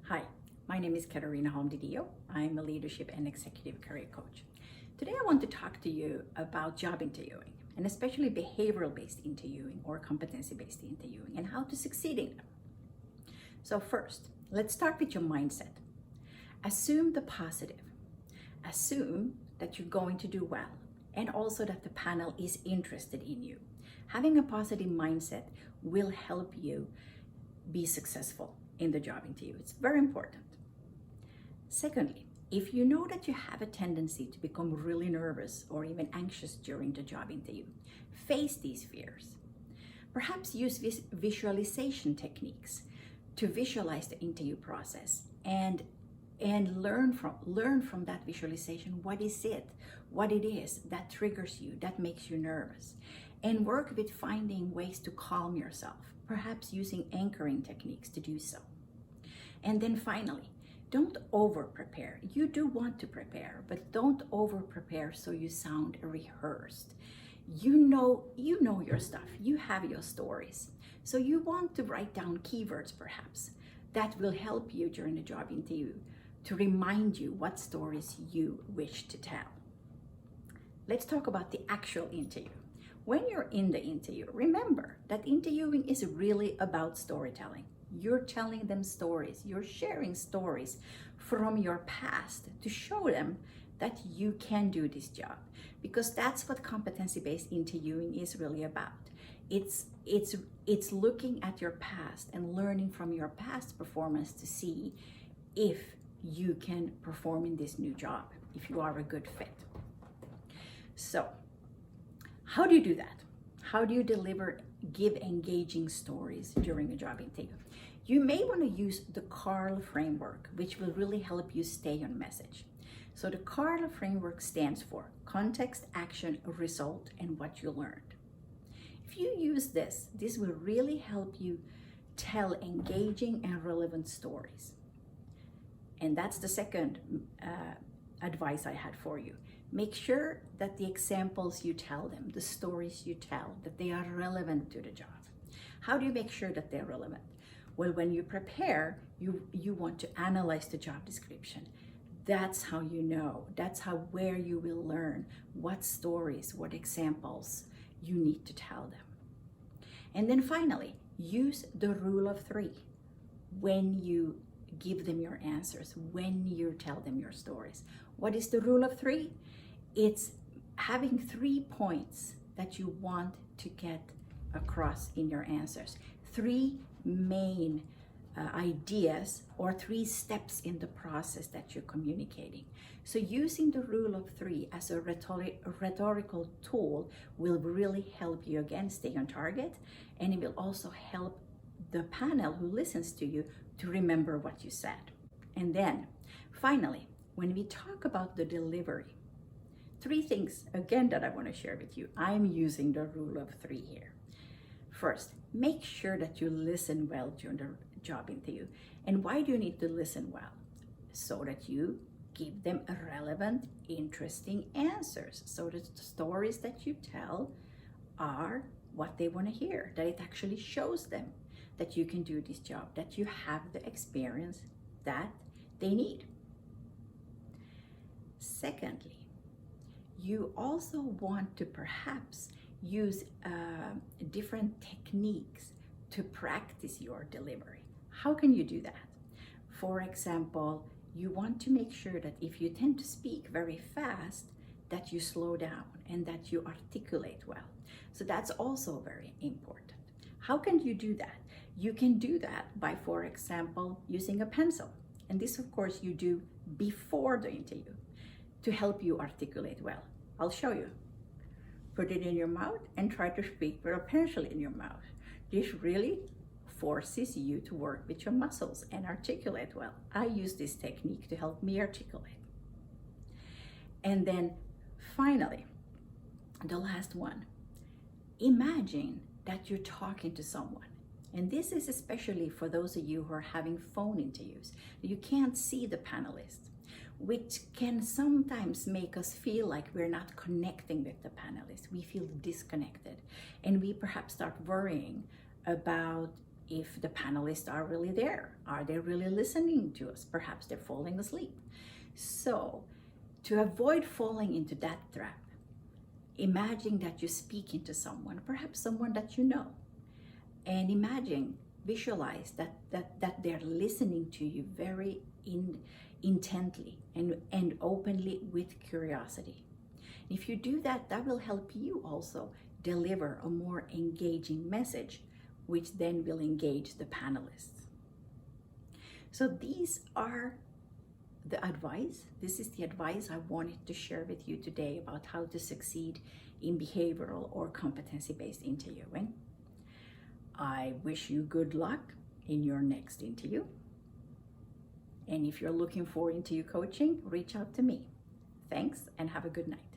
Hi, my name is Holm-DiDio. I'm a leadership and executive career coach. Today I want to talk to you about job interviewing, and especially behavioral-based interviewing or competency-based interviewing, and how to succeed in them. So first, let's start with your mindset. Assume the positive. Assume that you're going to do well, and also that the panel is interested in you. Having a positive mindset will help you be successful in the job interview. It's very important. Secondly, if you know that you have a tendency to become really nervous or even anxious during the job interview, face these fears. Perhaps use visualization techniques to visualize the interview process and learn from that visualization what it is that triggers you, that makes you nervous, and work with finding ways to calm yourself, perhaps using anchoring techniques to do so. And then finally, don't over prepare. You do want to prepare, but don't over prepare so you sound rehearsed. You know your stuff, you have your stories. So you want to write down keywords perhaps that will help you during the job interview to remind you what stories you wish to tell. Let's talk about the actual interview. When you're in the interview, remember that interviewing is really about storytelling. You're telling them stories, you're sharing stories from your past to show them that you can do this job, because that's what competency-based interviewing is really about. It's looking at your past and learning from your past performance to see if you can perform in this new job, if you are a good fit. So, how do you do that? How do you give engaging stories during a job interview? You may want to use the CARL framework, which will really help you stay on message. So the CARL framework stands for context, action, result, and what you learned. If you use this will really help you tell engaging and relevant stories. And that's the second advice I had for you. Make sure that the examples you tell them, the stories you tell, that they are relevant to the job. How do you make sure that they're relevant? Well, when you prepare, you want to analyze the job description. That's how you know, where you will learn what stories, what examples you need to tell them. And then finally, use the rule of 3 when you give them your answers, when you tell them your stories. What is the rule of 3? It's having 3 points that you want to get across in your answers. 3 main ideas or 3 steps in the process that you're communicating. So using the rule of 3 as a rhetorical tool will really help you again stay on target, and it will also help the panel who listens to you to remember what you said. And then finally, when we talk about the delivery, 3 things again that I want to share with you. I'm using the rule of 3 here. First, make sure that you listen well during the job interview. And why do you need to listen well? So that you give them relevant, interesting answers, so that the stories that you tell are what they want to hear, that it actually shows them that you can do this job, that you have the experience that they need. Secondly, you also want to perhaps use different techniques to practice your delivery. How can you do that? For example, you want to make sure that if you tend to speak very fast, that you slow down and that you articulate well. So that's also very important. How can you do that? You can do that by, for example, using a pencil. And this, of course, you do before the interview to help you articulate well. I'll show you. Put it in your mouth and try to speak with a pencil in your mouth. This really forces you to work with your muscles and articulate well. I use this technique to help me articulate. And then finally, the last one, imagine that you're talking to someone. And this is especially for those of you who are having phone interviews. You can't see the panelists, which can sometimes make us feel like we're not connecting with the panelists. We feel disconnected, and we perhaps start worrying about if the panelists are really there. Are they really listening to us? Perhaps they're falling asleep. So to avoid falling into that trap, imagine that you speak into someone, perhaps someone that you know, and visualize that they're listening to you very intently and openly with curiosity. If you do that, that will help you also deliver a more engaging message, which then will engage the panelists. So these are the advice. This is the advice I wanted to share with you today about how to succeed in behavioral or competency-based interviewing. I wish you good luck in your next interview. And if you're looking for interview coaching, reach out to me. Thanks and have a good night.